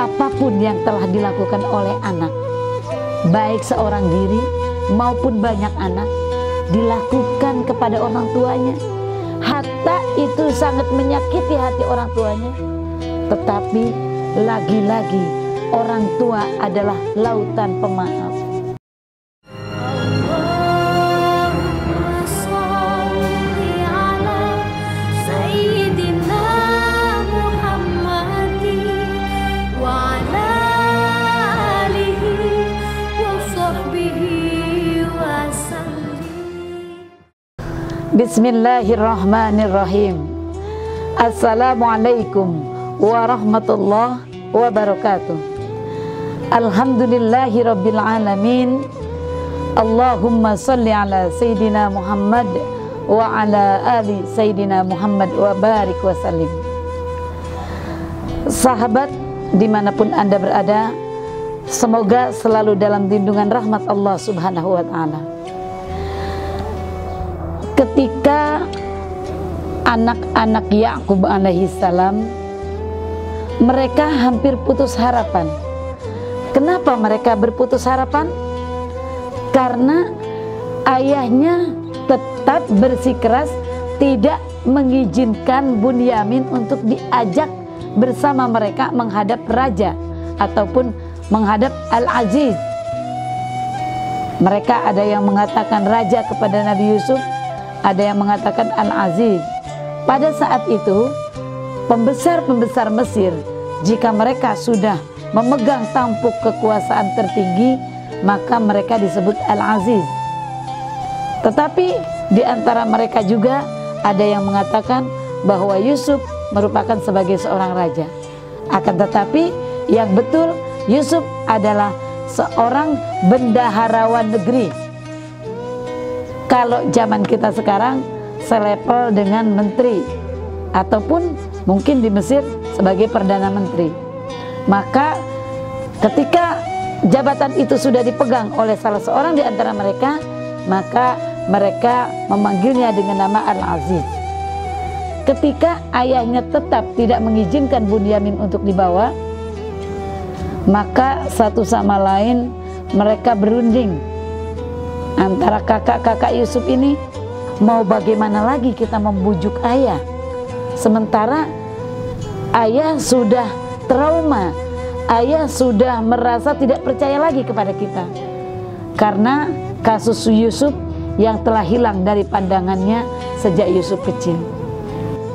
apapun yang telah dilakukan oleh anak, baik seorang diri maupun banyak anak, dilakukan kepada orang tuanya, hatta itu sangat menyakiti hati orang tuanya. Tetapi lagi-lagi orang tua adalah lautan pemaaf. Bismillahirrahmanirrahim. Assalamualaikum warahmatullahi wabarakatuh. Alhamdulillahi rabbil alamin. Allahumma salli ala Sayyidina Muhammad wa ala ali Sayyidina Muhammad wa barik wa sallim. Sahabat dimanapun Anda berada, semoga selalu dalam lindungan rahmat Allah subhanahu wa ta'ala. Ketika anak-anak Yakub alaihissalam, mereka hampir putus harapan. Kenapa mereka berputus harapan? Karena ayahnya tetap bersikeras tidak mengizinkan Bunyamin untuk diajak bersama mereka menghadap raja ataupun menghadap Al-Aziz. Mereka ada yang mengatakan raja kepada Nabi Yusuf, ada yang mengatakan Al-Aziz. Pada saat itu pembesar-pembesar Mesir, jika mereka sudah memegang tampuk kekuasaan tertinggi, maka mereka disebut Al-Aziz. Tetapi di antara mereka juga ada yang mengatakan bahwa Yusuf merupakan sebagai seorang raja. Akan tetapi yang betul, Yusuf adalah seorang bendaharawan negeri. Kalau zaman kita sekarang selevel dengan menteri, ataupun mungkin di Mesir sebagai perdana menteri. Maka ketika jabatan itu sudah dipegang oleh salah seorang di antara mereka, maka mereka memanggilnya dengan nama Al-Aziz. Ketika ayahnya tetap tidak mengizinkan Bunyamin untuk dibawa, maka satu sama lain mereka berunding. Antara kakak-kakak Yusuf ini, mau bagaimana lagi kita membujuk ayah, sementara ayah sudah trauma, ayah sudah merasa tidak percaya lagi kepada kita karena kasus Yusuf yang telah hilang dari pandangannya sejak Yusuf kecil.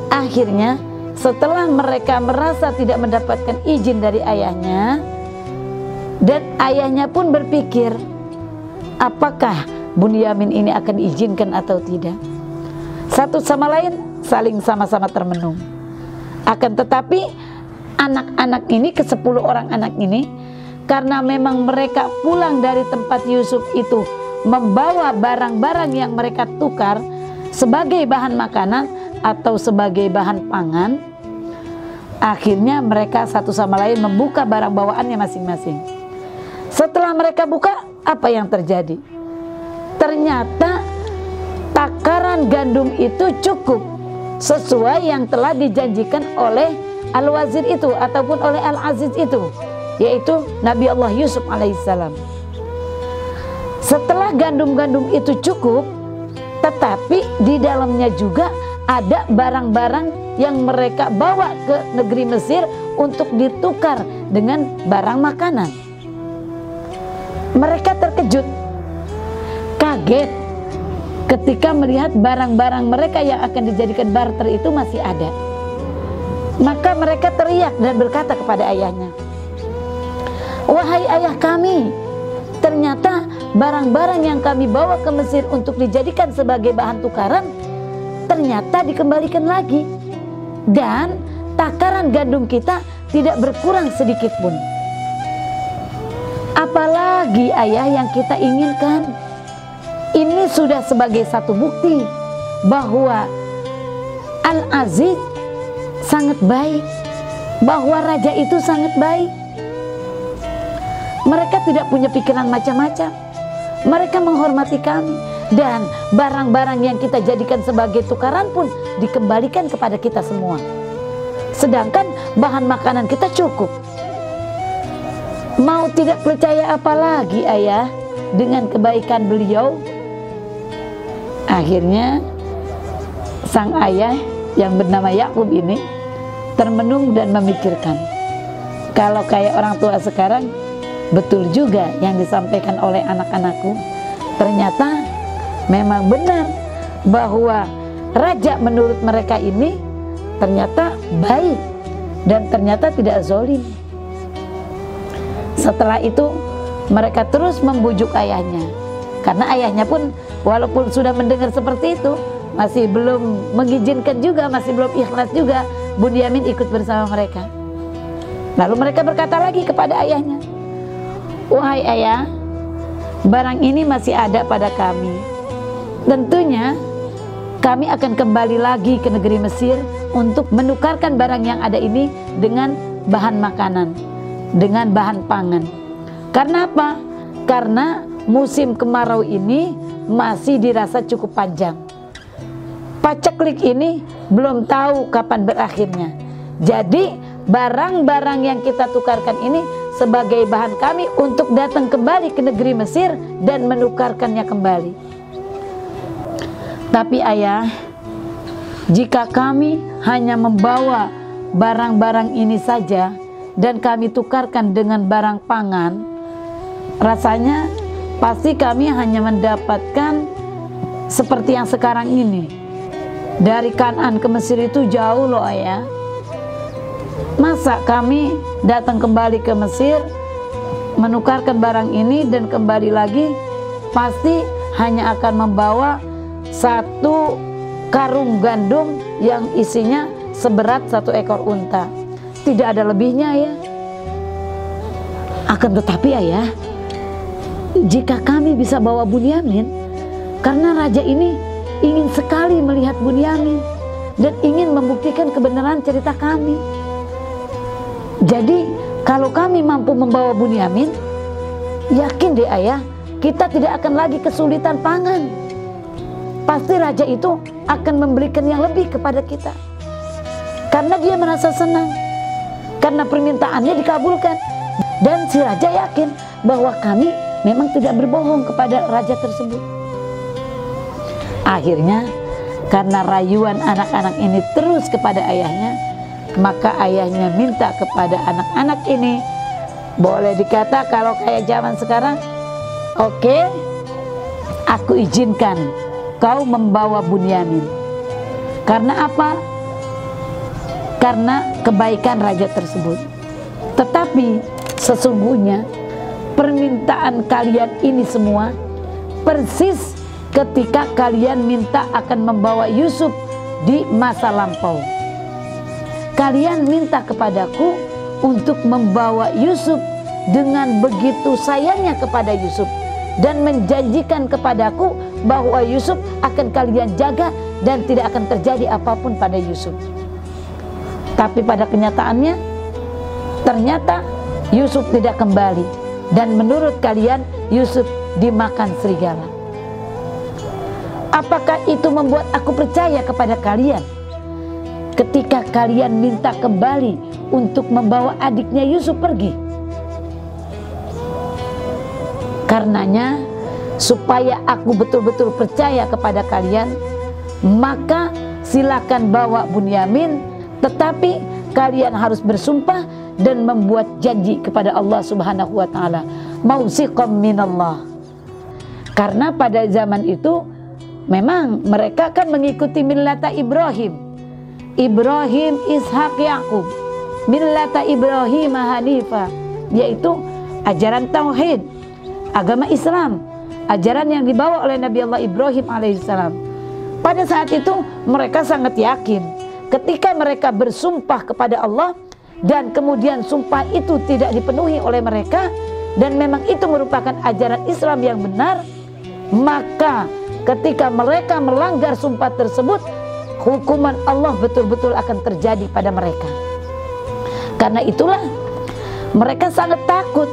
Akhirnya setelah mereka merasa tidak mendapatkan izin dari ayahnya, dan ayahnya pun berpikir, apakah Bunyamin ini akan diizinkan atau tidak? Satu sama lain saling sama-sama termenung. Akan tetapi anak-anak ini, ke-10 orang anak ini, karena memang mereka pulang dari tempat Yusuf itu membawa barang-barang yang mereka tukar sebagai bahan makanan atau sebagai bahan pangan, akhirnya mereka satu sama lain membuka barang bawaannya masing-masing. Setelah mereka buka, apa yang terjadi? Ternyata takaran gandum itu cukup sesuai yang telah dijanjikan oleh Al-Wazir itu ataupun oleh Al-Aziz itu, yaitu Nabi Allah Yusuf alaihissalam. Setelah gandum-gandum itu cukup, tetapi di dalamnya juga ada barang-barang yang mereka bawa ke negeri Mesir untuk ditukar dengan barang makanan. Mereka terkejut, kaget ketika melihat barang-barang mereka yang akan dijadikan barter itu masih ada. Maka mereka teriak dan berkata kepada ayahnya, "Wahai ayah kami, ternyata barang-barang yang kami bawa ke Mesir untuk dijadikan sebagai bahan tukaran ternyata dikembalikan lagi, dan takaran gandum kita tidak berkurang sedikit pun. Apalagi ayah yang kita inginkan? Ini sudah sebagai satu bukti bahwa Al-Aziz sangat baik, bahwa raja itu sangat baik. Mereka tidak punya pikiran macam-macam. Mereka menghormati kami, dan barang-barang yang kita jadikan sebagai tukaran pun dikembalikan kepada kita semua. Sedangkan bahan makanan kita cukup. Mau tidak percaya apalagi ayah dengan kebaikan beliau? Akhirnya sang ayah yang bernama Yakub ini termenung dan memikirkan, kalau kayak orang tua sekarang, betul juga yang disampaikan oleh anak-anakku. Ternyata memang benar bahwa raja menurut mereka ini ternyata baik dan ternyata tidak zalim. Setelah itu mereka terus membujuk ayahnya, karena ayahnya pun walaupun sudah mendengar seperti itu masih belum mengizinkan juga, masih belum ikhlas juga Bunyamin ikut bersama mereka. Lalu mereka berkata lagi kepada ayahnya, wahai ayah, barang ini masih ada pada kami. Tentunya kami akan kembali lagi ke negeri Mesir untuk menukarkan barang yang ada ini dengan bahan makanan, dengan bahan pangan. Karena apa? Karena musim kemarau ini masih dirasa cukup panjang. Paceklik ini belum tahu kapan berakhirnya. Jadi barang-barang yang kita tukarkan ini sebagai bahan kami untuk datang kembali ke negeri Mesir dan menukarkannya kembali. Tapi ayah, jika kami hanya membawa barang-barang ini saja dan kami tukarkan dengan barang pangan, rasanya pasti kami hanya mendapatkan seperti yang sekarang ini. Dari Kanaan ke Mesir itu jauh loh ayah. Masa kami datang kembali ke Mesir, menukarkan barang ini dan kembali lagi, pasti hanya akan membawa satu karung gandum yang isinya seberat 1 ekor unta. Tidak ada lebihnya ya. Akan tetapi ayah, jika kami bisa bawa Bunyamin, karena raja ini ingin sekali melihat Bunyamin dan ingin membuktikan kebenaran cerita kami. Jadi kalau kami mampu membawa Bunyamin, yakin deh ayah, kita tidak akan lagi kesulitan pangan. Pasti raja itu akan memberikan yang lebih kepada kita, karena dia merasa senang, karena permintaannya dikabulkan. Dan si raja yakin bahwa kami memang tidak berbohong kepada raja tersebut. Akhirnya karena rayuan anak-anak ini terus kepada ayahnya, maka ayahnya minta kepada anak-anak ini, boleh dikata kalau kayak zaman sekarang, oke, aku izinkan kau membawa Bunyamin. Karena apa? Karena kebaikan raja tersebut. Tetapi sesungguhnya permintaan kalian ini semua persis ketika kalian minta akan membawa Yusuf di masa lampau. Kalian minta kepadaku untuk membawa Yusuf dengan begitu sayangnya kepada Yusuf, dan menjanjikan kepadaku bahwa Yusuf akan kalian jaga dan tidak akan terjadi apapun pada Yusuf. Tapi pada kenyataannya ternyata Yusuf tidak kembali, dan menurut kalian Yusuf dimakan serigala. Apakah itu membuat aku percaya kepada kalian ketika kalian minta kembali untuk membawa adiknya Yusuf pergi? Karenanya, supaya aku betul-betul percaya kepada kalian, maka silakan bawa Bunyamin, tetapi kalian harus bersumpah dan membuat janji kepada Allah Subhanahu wa taala, mausiqam minallah. Karena pada zaman itu memang mereka kan mengikuti millata Ibrahim, Ishak, Yakub, millata Ibrahim Hanifa, yaitu ajaran tauhid, agama Islam, ajaran yang dibawa oleh Nabi Allah Ibrahim alaihissalam. Pada saat itu mereka sangat yakin ketika mereka bersumpah kepada Allah dan kemudian sumpah itu tidak dipenuhi oleh mereka, dan memang itu merupakan ajaran Islam yang benar, maka ketika mereka melanggar sumpah tersebut, hukuman Allah betul-betul akan terjadi pada mereka. Karena itulah mereka sangat takut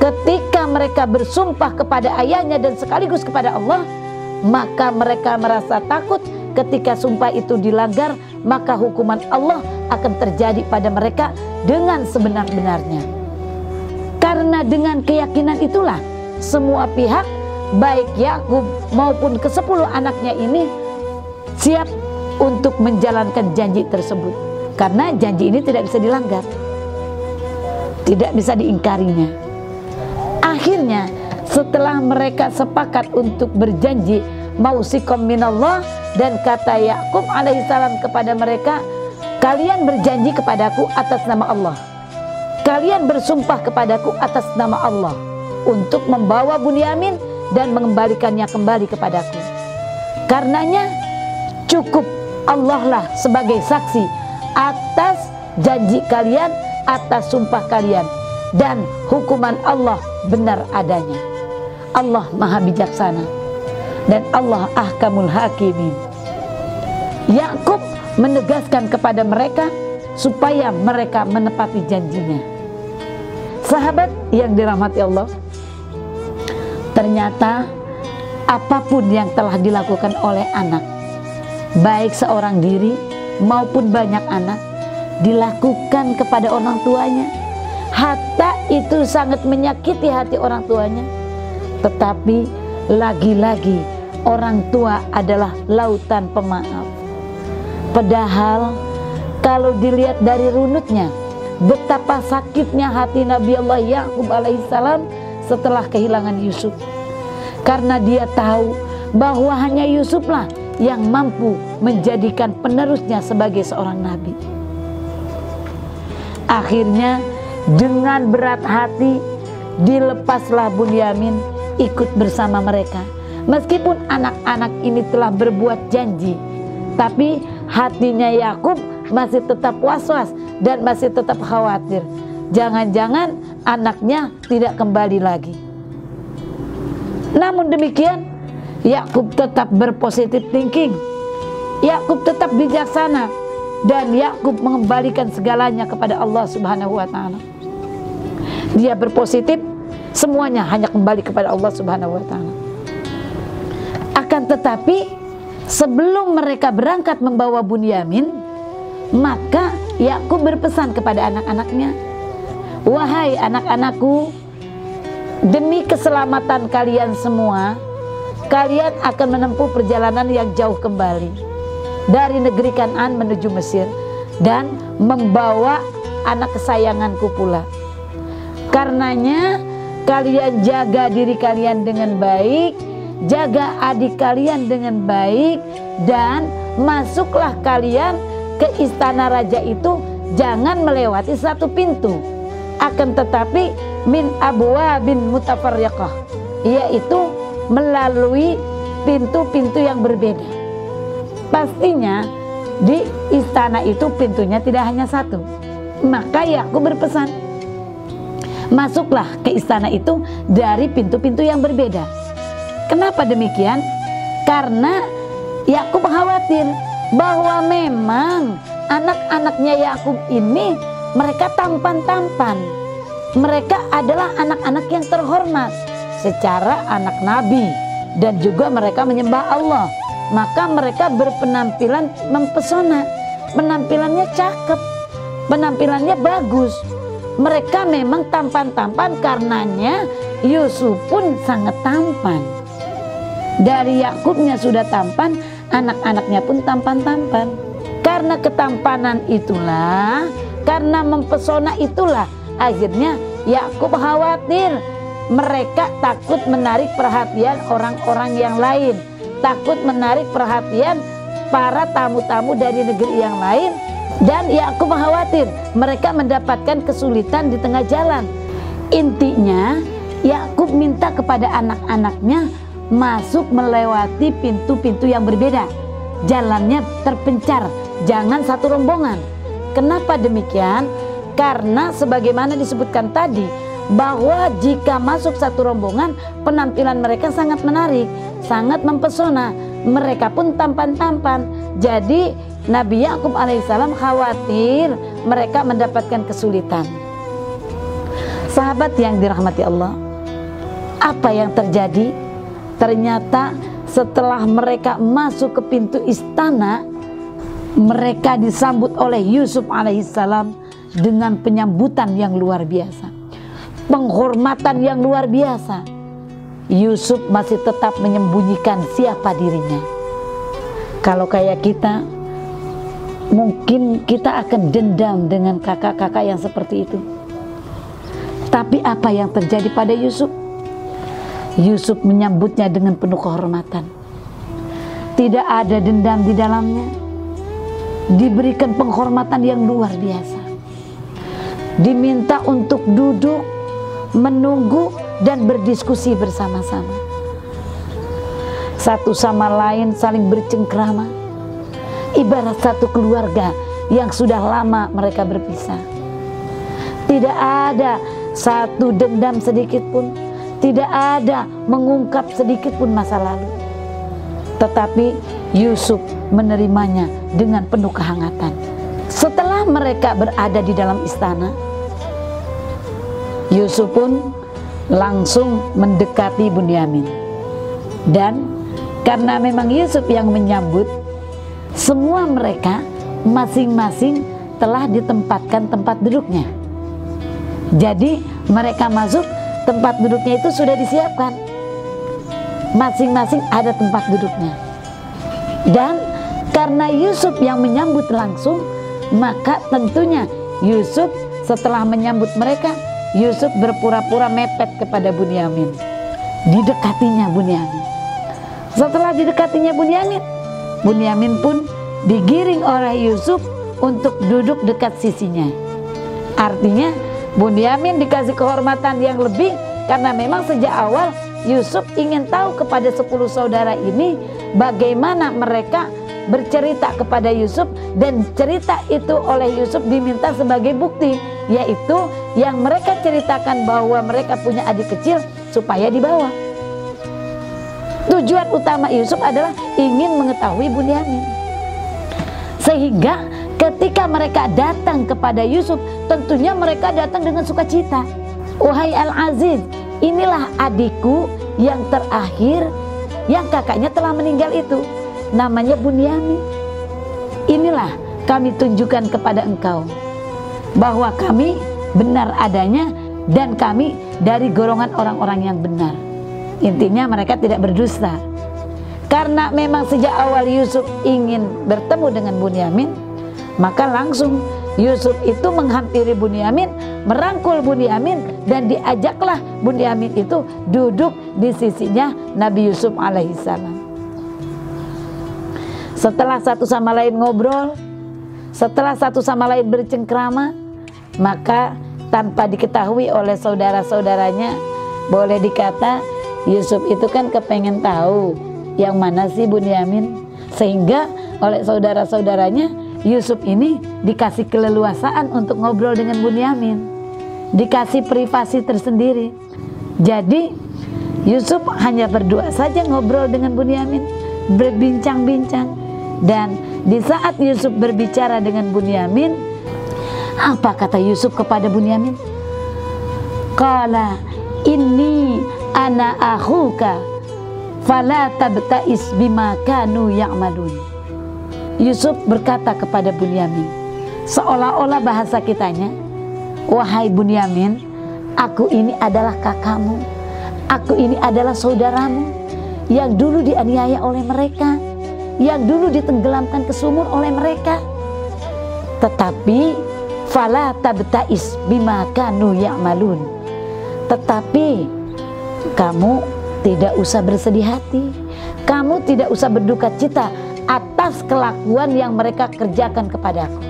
ketika mereka bersumpah kepada ayahnya dan sekaligus kepada Allah, maka mereka merasa takut ketika sumpah itu dilanggar, maka hukuman Allah akan terjadi pada mereka dengan sebenar-benarnya. Karena dengan keyakinan itulah semua pihak, baik Yakub maupun ke-10 anaknya ini siap untuk menjalankan janji tersebut. Karena janji ini tidak bisa dilanggar, tidak bisa diingkarinya. Akhirnya setelah mereka sepakat untuk berjanji, mausikum minallah, dan kata Yakub alaihissalam kepada mereka, kalian berjanji kepadaku atas nama Allah, kalian bersumpah kepadaku atas nama Allah untuk membawa Bunyamin dan mengembalikannya kembali kepadaku. Karenanya cukup Allah lah sebagai saksi atas janji kalian, atas sumpah kalian, dan hukuman Allah benar adanya. Allah maha bijaksana dan Allah ahkamul hakimin. Yakub menegaskan kepada mereka supaya mereka menepati janjinya. Sahabat yang dirahmati Allah, ternyata apapun yang telah dilakukan oleh anak, baik seorang diri maupun banyak anak, dilakukan kepada orang tuanya, hatta itu sangat menyakiti hati orang tuanya. Tetapi lagi-lagi orang tua adalah lautan pemaaf. Padahal kalau dilihat dari runutnya, betapa sakitnya hati Nabi Allah Yakub alaihissalam setelah kehilangan Yusuf. Karena dia tahu bahwa hanya Yusuflah yang mampu menjadikan penerusnya sebagai seorang nabi. Akhirnya dengan berat hati dilepaslah Bunyamin ikut bersama mereka. Meskipun anak-anak ini telah berbuat janji, tapi hatinya Yakub masih tetap was-was dan masih tetap khawatir. Jangan-jangan anaknya tidak kembali lagi. Namun demikian, Yakub tetap berpositif thinking. Yakub tetap bijaksana dan Yakub mengembalikan segalanya kepada Allah Subhanahu wa taala. Dia berpositif, semuanya hanya kembali kepada Allah Subhanahu wa taala. Akan tetapi sebelum mereka berangkat membawa Bunyamin, maka Yakub berpesan kepada anak-anaknya, wahai anak-anakku, demi keselamatan kalian semua, kalian akan menempuh perjalanan yang jauh kembali dari negeri Kan'an menuju Mesir dan membawa anak kesayanganku pula. Karenanya kalian jaga diri kalian dengan baik, jaga adik kalian dengan baik, dan masuklah kalian ke istana raja itu jangan melewati satu pintu, akan tetapi min abwabin mutafarriqah, yaitu melalui pintu-pintu yang berbeda. Pastinya di istana itu pintunya tidak hanya satu. Maka Yakub berpesan, masuklah ke istana itu dari pintu-pintu yang berbeda. Kenapa demikian? Karena Yakub khawatir bahwa memang anak-anaknya Yakub ini mereka tampan-tampan. Mereka adalah anak-anak yang terhormat secara anak nabi, dan juga mereka menyembah Allah. Maka mereka berpenampilan mempesona, penampilannya cakep, penampilannya bagus. Mereka memang tampan-tampan, karenanya Yusuf pun sangat tampan. Dari Yakubnya sudah tampan, anak-anaknya pun tampan-tampan. Karena ketampanan itulah, karena mempesona itulah, akhirnya Yakub khawatir mereka takut menarik perhatian orang-orang yang lain, takut menarik perhatian para tamu-tamu dari negeri yang lain, dan Yakub khawatir mereka mendapatkan kesulitan di tengah jalan. Intinya Yakub minta kepada anak-anaknya masuk melewati pintu-pintu yang berbeda, jalannya terpencar, jangan satu rombongan. Kenapa demikian? Karena sebagaimana disebutkan tadi, bahwa jika masuk satu rombongan, penampilan mereka sangat menarik, sangat mempesona, mereka pun tampan-tampan. Jadi Nabi Yakub alaihissalam khawatir mereka mendapatkan kesulitan. Sahabat yang dirahmati Allah, apa yang terjadi? Ternyata setelah mereka masuk ke pintu istana, mereka disambut oleh Yusuf alaihissalam dengan penyambutan yang luar biasa. penghormatan yang luar biasa, Yusuf masih tetap menyembunyikan siapa dirinya. Kalau kayak kita, mungkin kita akan dendam dengan kakak-kakak yang seperti itu. Tapi apa yang terjadi pada Yusuf? Yusuf menyambutnya dengan penuh kehormatan. Tidak ada dendam di dalamnya. Diberikan penghormatan yang luar biasa. Diminta untuk duduk, menunggu, dan berdiskusi bersama-sama. Satu sama lain saling bercengkrama. Ibarat satu keluarga yang sudah lama mereka berpisah. Tidak ada satu dendam sedikit pun. Tidak ada mengungkap sedikit pun masa lalu. Tetapi Yusuf menerimanya dengan penuh kehangatan. Setelah mereka berada di dalam istana, Yusuf pun langsung mendekati Bunyamin. Dan karena memang Yusuf yang menyambut, semua mereka masing-masing telah ditempatkan tempat duduknya. Jadi mereka masuk, tempat duduknya itu sudah disiapkan. Masing-masing ada tempat duduknya. Dan karena Yusuf yang menyambut langsung, maka tentunya Yusuf setelah menyambut mereka, Yusuf berpura-pura mepet kepada Bunyamin. Didekatinya Bunyamin. Setelah didekatinya Bunyamin, Bunyamin pun digiring oleh Yusuf untuk duduk dekat sisinya. Artinya Bunyamin dikasih kehormatan yang lebih, karena memang sejak awal Yusuf ingin tahu kepada 10 saudara ini bagaimana mereka bercerita kepada Yusuf, dan cerita itu oleh Yusuf diminta sebagai bukti, yaitu yang mereka ceritakan bahwa mereka punya adik kecil supaya dibawa. Tujuan utama Yusuf adalah ingin mengetahui Bunyamin. Sehingga ketika mereka datang kepada Yusuf, tentunya mereka datang dengan sukacita. Wahai Al-Aziz, inilah adikku yang terakhir yang kakaknya telah meninggal itu. Namanya Bunyamin. Inilah kami tunjukkan kepada engkau bahwa kami benar adanya dan kami dari golongan orang-orang yang benar. Intinya mereka tidak berdusta. Karena memang sejak awal Yusuf ingin bertemu dengan Bunyamin, maka langsung Yusuf itu menghampiri Bunyamin, merangkul Bunyamin, dan diajaklah Bunyamin itu duduk di sisinya Nabi Yusuf alaihissalam. Setelah satu sama lain ngobrol, setelah satu sama lain bercengkrama, maka tanpa diketahui oleh saudara-saudaranya, boleh dikata Yusuf itu kan kepengen tahu yang mana sih Bunyamin, sehingga oleh saudara-saudaranya Yusuf ini dikasih keleluasaan untuk ngobrol dengan Bunyamin, dikasih privasi tersendiri. Jadi Yusuf hanya berdua saja ngobrol dengan Bunyamin, berbincang-bincang. Dan di saat Yusuf berbicara dengan Bunyamin, apa kata Yusuf kepada Bunyamin? Qala inni ana akhuka fala tabta'is bima kanu ya'malun. Yusuf berkata kepada Bunyamin, seolah-olah bahasa kitanya, wahai Bunyamin, aku ini adalah kakakmu, aku ini adalah saudaramu yang dulu dianiaya oleh mereka, yang dulu ditenggelamkan ke sumur oleh mereka. Tetapi fala tabta'is bima kanu ya'malun, tetapi kamu tidak usah bersedih hati, kamu tidak usah berduka cita atas kelakuan yang mereka kerjakan kepadaku.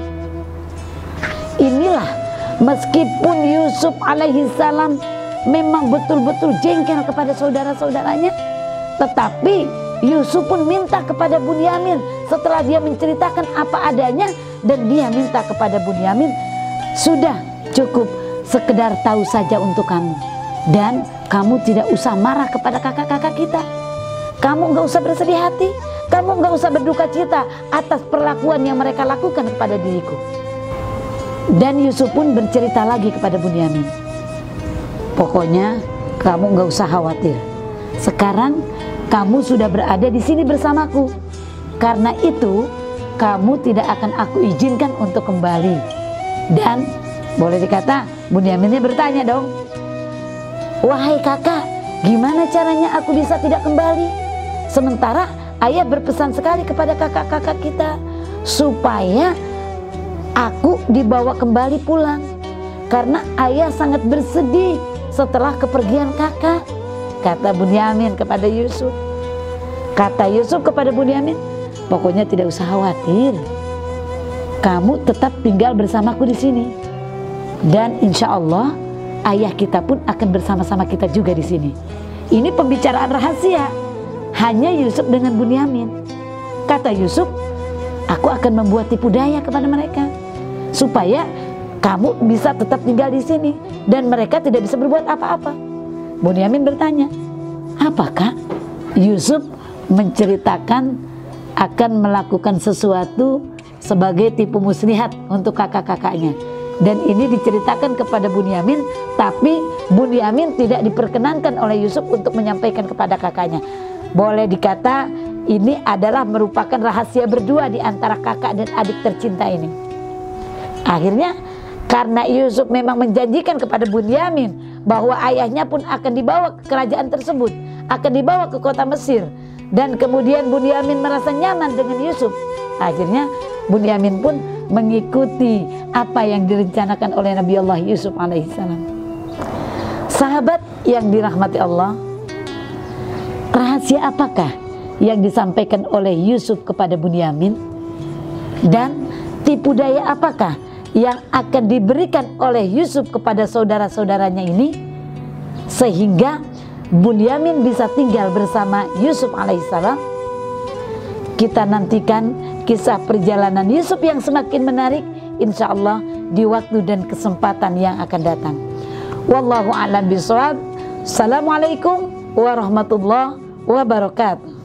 Inilah, meskipun Yusuf alaihissalam memang betul-betul jengkel kepada saudara-saudaranya, tetapi Yusuf pun minta kepada Bunyamin setelah dia menceritakan apa adanya, dan dia minta kepada Bunyamin, sudah cukup sekedar tahu saja untuk kamu, dan kamu tidak usah marah kepada kakak-kakak kita, kamu nggak usah bersedih hati, kamu nggak usah berduka cita atas perlakuan yang mereka lakukan kepada diriku. Dan Yusuf pun bercerita lagi kepada Bunyamin, pokoknya kamu nggak usah khawatir, sekarang kamu sudah berada di sini bersamaku. Karena itu kamu tidak akan aku izinkan untuk kembali. Dan boleh dikata Bunyaminnya bertanya dong, wahai kakak, gimana caranya aku bisa tidak kembali? Sementara ayah berpesan sekali kepada kakak-kakak kita supaya aku dibawa kembali pulang, karena ayah sangat bersedih setelah kepergian kakak. Kata Bunyamin kepada Yusuf. Kata Yusuf kepada Bunyamin, pokoknya tidak usah khawatir, kamu tetap tinggal bersamaku di sini, dan insya Allah ayah kita pun akan bersama-sama kita juga di sini. Ini pembicaraan rahasia, hanya Yusuf dengan Bunyamin. Kata Yusuf, aku akan membuat tipu daya kepada mereka supaya kamu bisa tetap tinggal di sini dan mereka tidak bisa berbuat apa-apa. Bunyamin bertanya, apakah? Yusuf menceritakan akan melakukan sesuatu sebagai tipu muslihat untuk kakak-kakaknya. Dan ini diceritakan kepada Bunyamin, tapi Bunyamin tidak diperkenankan oleh Yusuf untuk menyampaikan kepada kakaknya. Boleh dikata ini adalah merupakan rahasia berdua di antara kakak dan adik tercinta ini. Akhirnya karena Yusuf memang menjanjikan kepada Bunyamin bahwa ayahnya pun akan dibawa ke kerajaan tersebut, akan dibawa ke kota Mesir, dan kemudian Bunyamin merasa nyaman dengan Yusuf. Akhirnya Bunyamin pun mengikuti apa yang direncanakan oleh Nabi Allah Yusuf alaihissalam. Sahabat yang dirahmati Allah, rahasia apakah yang disampaikan oleh Yusuf kepada Bunyamin? Dan tipu daya apakah yang akan diberikan oleh Yusuf kepada saudara-saudaranya ini sehingga Bunyamin bisa tinggal bersama Yusuf alaihissalam? Kita nantikan kisah perjalanan Yusuf yang semakin menarik insya Allah di waktu dan kesempatan yang akan datang. Wallahu a'lam bishawab. Assalamualaikum warahmatullahi wabarakatuh.